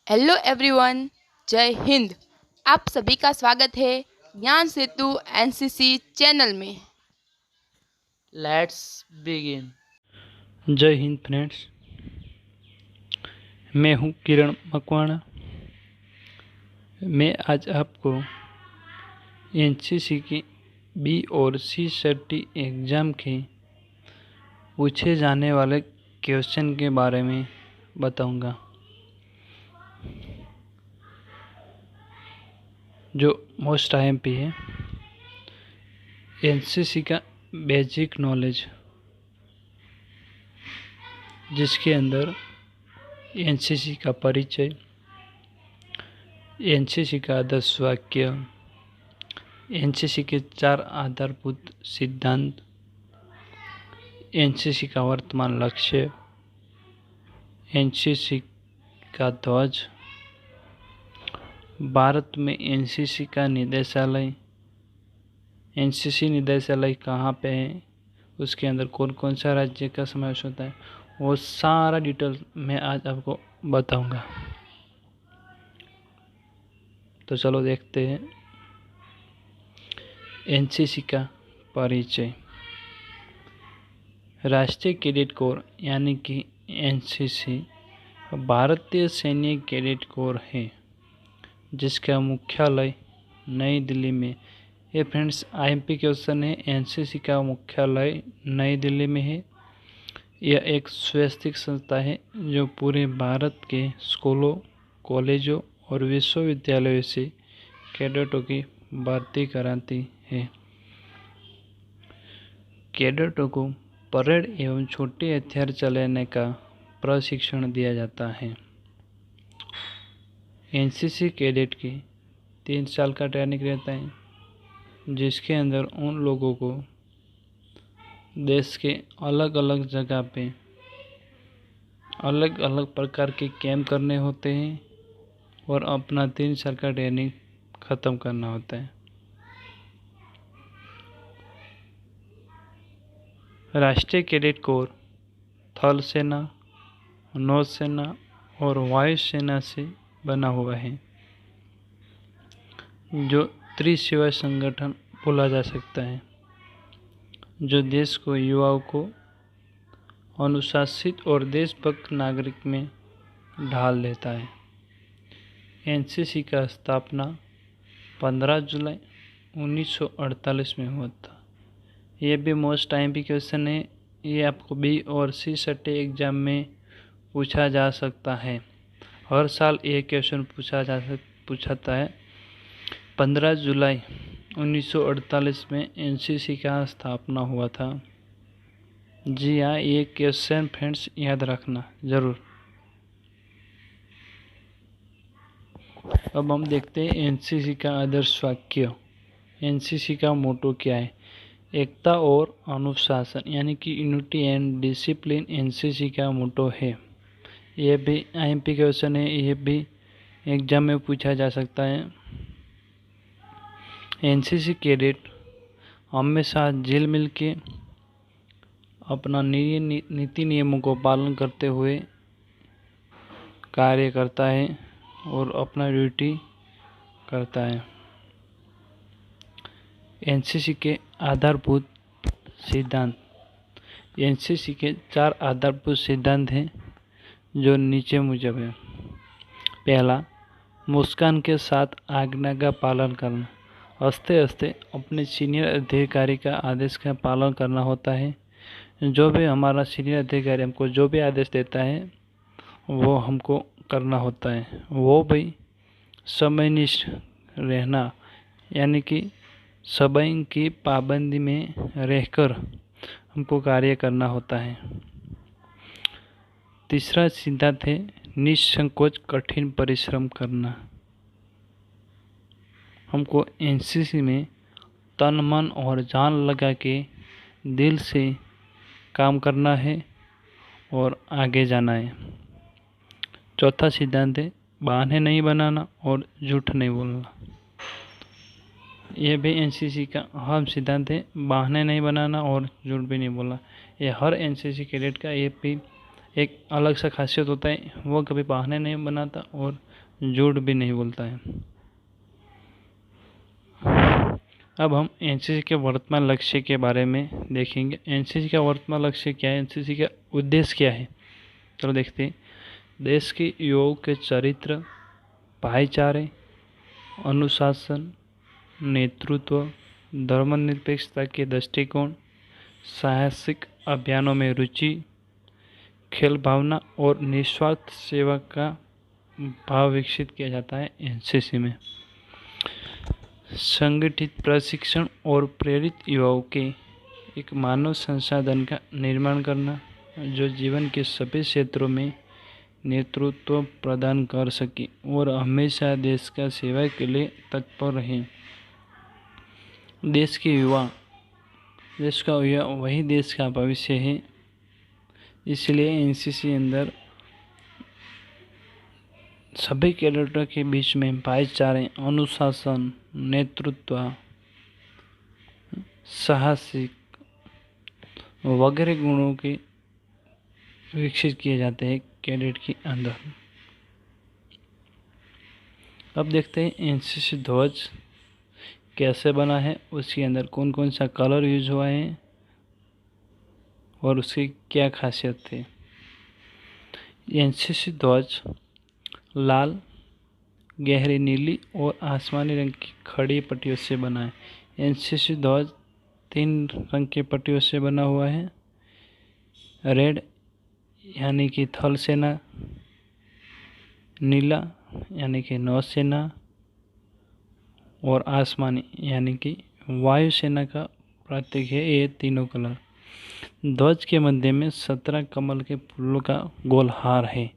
Hello everyone, जय हिंद। आप सभी का स्वागत है ज्ञान सेतु एनसीसी चैनल में। Let's begin. जय हिंद फ्रेंड्स, मैं हूं किरण मकवाणा। मैं आज आपको एनसीसी की बी और सी सर्टी एग्ज़ाम के पूछे जाने वाले क्वेश्चन के बारे में बताऊंगा, जो मोस्ट आईएमपी है। एनसीसी का बेसिक नॉलेज, जिसके अंदर एनसीसी का परिचय, एनसीसी का आदर्श वाक्य, एनसीसी के 4 आधारभूत सिद्धांत, एनसीसी का वर्तमान लक्ष्य, एनसीसी का ध्वज, भारत में एनसीसी का निदेशालय, एनसीसी निदेशालय कहाँ पे है, उसके अंदर कौन कौन सा राज्य का समावेश होता है, वो सारा डिटेल मैं आज आपको बताऊंगा। तो चलो देखते हैं। एनसीसी का परिचय। राष्ट्रीय कैडेट कोर यानी कि एनसीसी भारतीय सैन्य कैडेट कोर है, जिसका मुख्यालय नई दिल्ली में। ये फ्रेंड्स आईएमपी क्वेश्चन है। एनसीसी का मुख्यालय नई दिल्ली में है। यह एक स्वैच्छिक संस्था है जो पूरे भारत के स्कूलों, कॉलेजों और विश्वविद्यालयों से कैडेटों की भर्ती कराती है। कैडेटों को परेड एवं छोटे हथियार चलाने का प्रशिक्षण दिया जाता है। एनसीसी कैडेट की 3 साल का ट्रेनिंग रहता है, जिसके अंदर उन लोगों को देश के अलग अलग जगह पे अलग अलग प्रकार के कैंप करने होते हैं और अपना 3 साल का ट्रेनिंग ख़त्म करना होता है। राष्ट्रीय कैडेट कोर थल सेना, नौसेना और वायुसेना से बना हुआ है, जो त्रिसेवा संगठन बोला जा सकता है, जो देश को युवाओं को अनुशासित और देशभक्त नागरिक में ढाल देता है। एनसीसी का स्थापना 15 जुलाई 1948 में हुआ था। ये भी मोस्ट आईएमपी क्वेश्चन है। ये आपको बी और सी सर्टी एग्ज़ाम में पूछा जा सकता है। हर साल ये क्वेश्चन पूछाता है। 15 जुलाई 1948 में एनसीसी का स्थापना हुआ था। जी हाँ, ये क्वेश्चन फ्रेंड्स याद रखना ज़रूर। अब हम देखते हैं एनसीसी का आदर्श वाक्य। एनसीसी का मोटो क्या है? एकता और अनुशासन यानी कि यूनिटी एंड डिसिप्लिन एनसीसी का मोटो है। यह भी आईएमपी क्वेश्चन है। यह भी एग्जाम में पूछा जा सकता है। एनसीसी कैडेट हमेशा झिल मिल के अपना नीति नियमों को पालन करते हुए कार्य करता है और अपना ड्यूटी करता है। एनसीसी के आधारभूत सिद्धांत। एनसीसी के 4 आधारभूत सिद्धांत हैं, जो नीचे मुजब है। पहला, मुस्कान के साथ आज्ञा का पालन करना। हंसते हंसते अपने सीनियर अधिकारी का आदेश का पालन करना होता है। जो भी हमारा सीनियर अधिकारी हमको जो भी आदेश देता है, वो हमको करना होता है। वो भी समयनिष्ठ रहना, यानी कि समय की पाबंदी में रहकर हमको कार्य करना होता है। तीसरा सिद्धांत है निसंकोच कठिन परिश्रम करना। हमको एनसीसी में तन मन और जान लगा के दिल से काम करना है और आगे जाना है। चौथा सिद्धांत है बहाने नहीं बनाना और झूठ नहीं बोलना। यह भी एनसीसी का अहम सिद्धांत है। बहाने नहीं बनाना और झूठ भी नहीं बोलना। यह हर एनसीसी कैडेट का ये भी एक अलग सा खासियत होता है, वो कभी बहाने नहीं बनाता और झूठ भी नहीं बोलता है। अब हम एनसीसी के वर्तमान लक्ष्य के बारे में देखेंगे। एनसीसी का वर्तमान लक्ष्य क्या है, एनसीसी का उद्देश्य क्या है, चलो देखते हैं। देश के युवाओं के चरित्र, भाईचारे, अनुशासन, नेतृत्व, धर्मनिरपेक्षता के दृष्टिकोण, साहसिक अभियानों में रुचि, खेल भावना और निस्वार्थ सेवा का भाव विकसित किया जाता है एनसीसी में। संगठित प्रशिक्षण और प्रेरित युवाओं के एक मानव संसाधन का निर्माण करना, जो जीवन के सभी क्षेत्रों में नेतृत्व प्रदान कर सके और हमेशा देश का सेवा के लिए तत्पर रहे। देश का युवा वही देश का भविष्य है, इसलिए एनसीसी अंदर सभी कैडेटों के बीच में भाईचारे, अनुशासन, नेतृत्व, साहसिक वगैरह गुणों के विकसित किए जाते हैं कैडेट के अंदर। अब देखते हैं एनसीसी ध्वज कैसे बना है, उसके अंदर कौन कौन सा कलर यूज हुआ है और उसकी क्या खासियत थी। एनसीसी ध्वज लाल, गहरी नीली और आसमानी रंग की खड़ी पट्टियों से बना है। एनसीसी ध्वज 3 रंग की पट्टियों से बना हुआ है। रेड यानी कि थल सेना, नीला यानी कि नौसेना और आसमानी यानी कि वायुसेना का प्रतीक है ये तीनों कलर। ध्वज के मध्य में 17 कमल के फूलों का गोल हार है,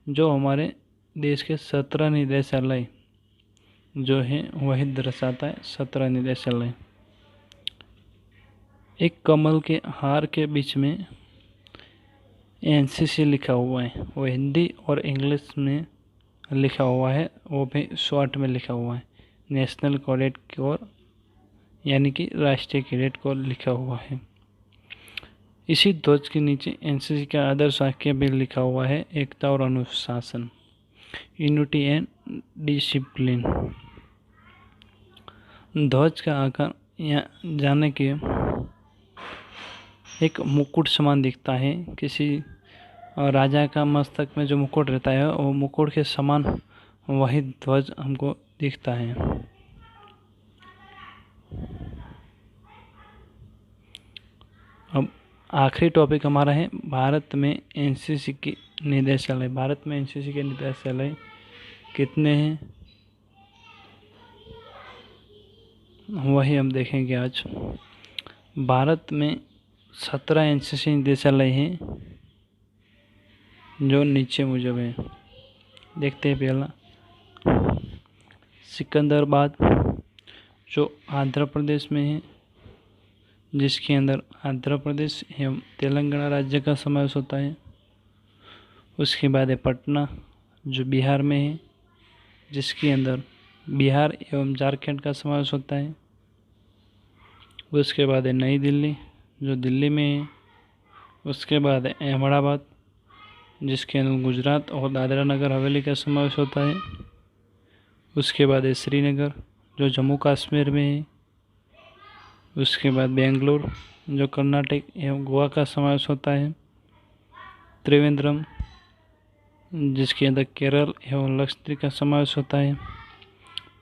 जो हमारे देश के 17 निदेशालय जो है वही दर्शाता है। 17 निदेशालय। एक कमल के हार के बीच में एनसीसी लिखा हुआ है, वो हिंदी और इंग्लिश में लिखा हुआ है, वो भी शॉर्ट में लिखा हुआ है। नेशनल कैडेट कोर यानी कि राष्ट्रीय कैडेट कोर लिखा हुआ है। इसी ध्वज के नीचे एनसीसी का आदर्श वाक्य भी लिखा हुआ है, एकता और अनुशासन, यूनिटी एंड डिसिप्लिन। ध्वज का आकार यहाँ जाने के एक मुकुट समान दिखता है। किसी राजा का मस्तक में जो मुकुट रहता है वो मुकुट के समान वही ध्वज हमको दिखता है। अब आखिरी टॉपिक हमारा है भारत में एनसीसी के निदेशालय। भारत में एनसीसी के निदेशालय कितने हैं वही हम देखेंगे आज। भारत में 17 एनसीसी निदेशालय हैं, जो नीचे मुजब है। देखते हैं पहला सिकंदराबाद, जो आंध्र प्रदेश में है, जिसके अंदर आंध्र प्रदेश एवं तेलंगाना राज्य का समावेश होता है। उसके बाद है पटना, जो बिहार में है, जिसके अंदर बिहार एवं झारखंड का समावेश होता है। उसके बाद है नई दिल्ली, जो दिल्ली में है। उसके बाद है अहमदाबाद, जिसके अंदर गुजरात और दादरा नगर हवेली का समावेश होता है। उसके बाद है श्रीनगर, जो जम्मू कश्मीर में है। उसके बाद बेंगलुरु, जो कर्नाटक एवं गोवा का समावेश होता है। त्रिवेंद्रम, जिसके अंदर केरल एवं लक्षद्वीप का समावेश होता है।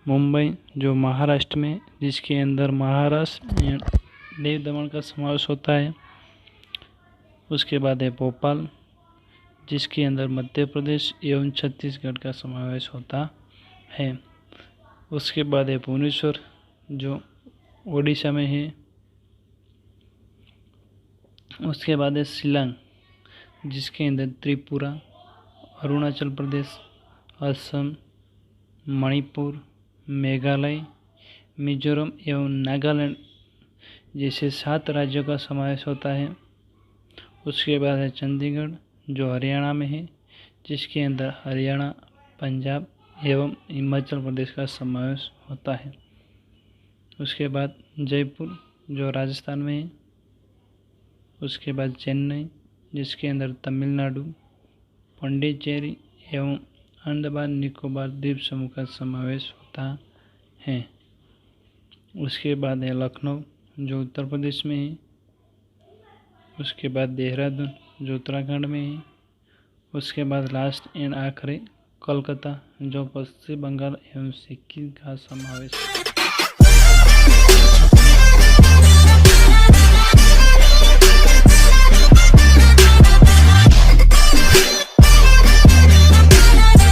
मुंबई, जो महाराष्ट्र में, जिसके अंदर महाराष्ट्र एवं दीव दमन का समावेश होता है। उसके बाद है भोपाल, जिसके अंदर मध्य प्रदेश एवं छत्तीसगढ़ का समावेश होता है। उसके बाद है भुवनेश्वर, जो ओडिशा में है। उसके बाद है शिलांग, जिसके अंदर त्रिपुरा, अरुणाचल प्रदेश, असम, मणिपुर, मेघालय, मिजोरम एवं नागालैंड जैसे 7 राज्यों का समावेश होता है। उसके बाद है चंडीगढ़, जो हरियाणा में है, जिसके अंदर हरियाणा, पंजाब एवं हिमाचल प्रदेश का समावेश होता है। उसके बाद जयपुर, जो राजस्थान में है। उसके बाद चेन्नई, जिसके अंदर तमिलनाडु, पुडुचेरी एवं अंडमान निकोबार द्वीप समूह का समावेश होता है। उसके बाद है लखनऊ, जो उत्तर प्रदेश में है। उसके बाद देहरादून, जो उत्तराखंड में है। उसके बाद लास्ट एंड आखिरी कोलकाता, जो पश्चिम बंगाल एवं सिक्किम का समावेश है।